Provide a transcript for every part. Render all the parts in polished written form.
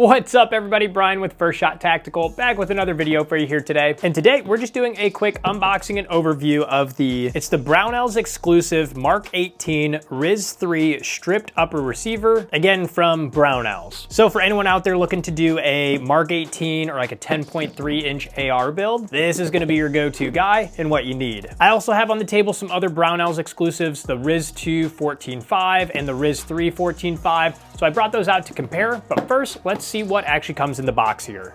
What's up everybody, Brian with First Shot Tactical, back with another video for you here today. And today we're just doing a quick unboxing and overview of the Brownells exclusive Mark 18 RIS 3 stripped upper receiver, again from Brownells. So for anyone out there looking to do a Mark 18 or like a 10.3 inch AR build, this is gonna be your go-to guy and what you need. I also have on the table some other Brownells exclusives, the RIS 2 14.5 and the RIS 3 14.5. So I brought those out to compare, but first let's see what actually comes in the box here.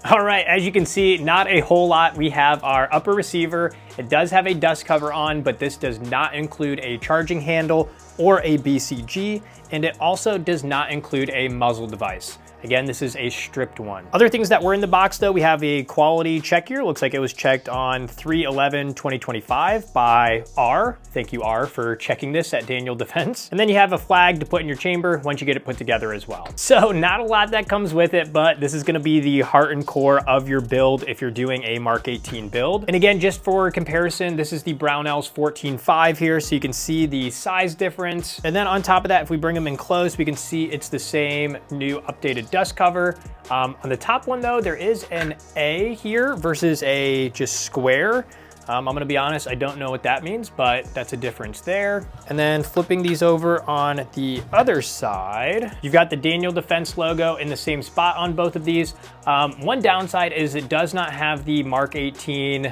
All right, as you can see, not a whole lot. We have our upper receiver. It does have a dust cover on, but this does not include a charging handle or a BCG, and it also does not include a muzzle device. Again, this is a stripped one. Other things that were in the box though, we have a quality check here. Looks like it was checked on 3/11/2025 by R. Thank you, R, for checking this at Daniel Defense. And then you have a flag to put in your chamber once you get it put together as well. So not a lot that comes with it, but this is gonna be the heart and core of your build if you're doing a Mark 18 build. And again, just for comparison, this is the Brownells 14.5 here, so you can see the size difference. And then on top of that, if we bring them in close, we can see it's the same new updated dust cover. On the top one though, there is an A here versus a just square. I'm gonna be honest, I don't know what that means, but that's a difference there. And then flipping these over on the other side, you've got the Daniel Defense logo in the same spot on both of these. One downside is it does not have the Mark 18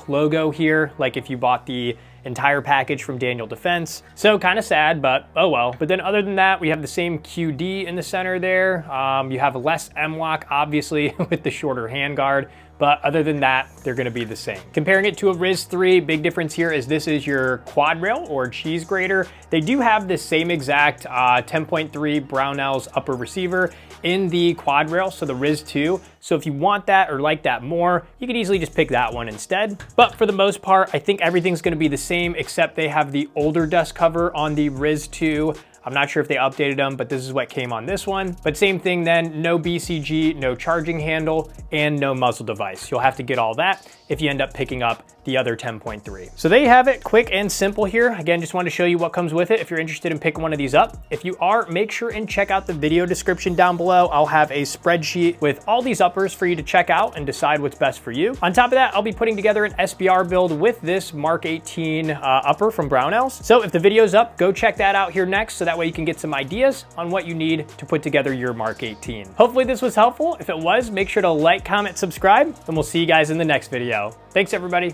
logo here, like if you bought the entire package from Daniel Defense. So kind of sad, but oh well. But then other than that, we have the same QD in the center there. You have less M-lock, obviously, with the shorter handguard. But other than that, they're gonna be the same. Comparing it to a RIS 3, big difference here is this is your quad rail or cheese grater. They do have the same exact 10.3 Brownells upper receiver in the quad rail, so the RIS 2. So if you want that or like that more, you could easily just pick that one instead. But for the most part, I think everything's gonna be the same except they have the older dust cover on the RIS 2. I'm not sure if they updated them, but this is what came on this one. But same thing then, no BCG, no charging handle, and no muzzle device. You'll have to get all that if you end up picking up the other 10.3. So there you have it, quick and simple here. Again, just wanted to show you what comes with it if you're interested in picking one of these up. If you are, make sure and check out the video description down below. I'll have a spreadsheet with all these uppers for you to check out and decide what's best for you. On top of that, I'll be putting together an SBR build with this Mark 18 upper from Brownells. So if the video's up, go check that out here next, so that way you can get some ideas on what you need to put together your Mark 18. Hopefully this was helpful. If it was, make sure to like, comment, subscribe, and we'll see you guys in the next video. Thanks everybody.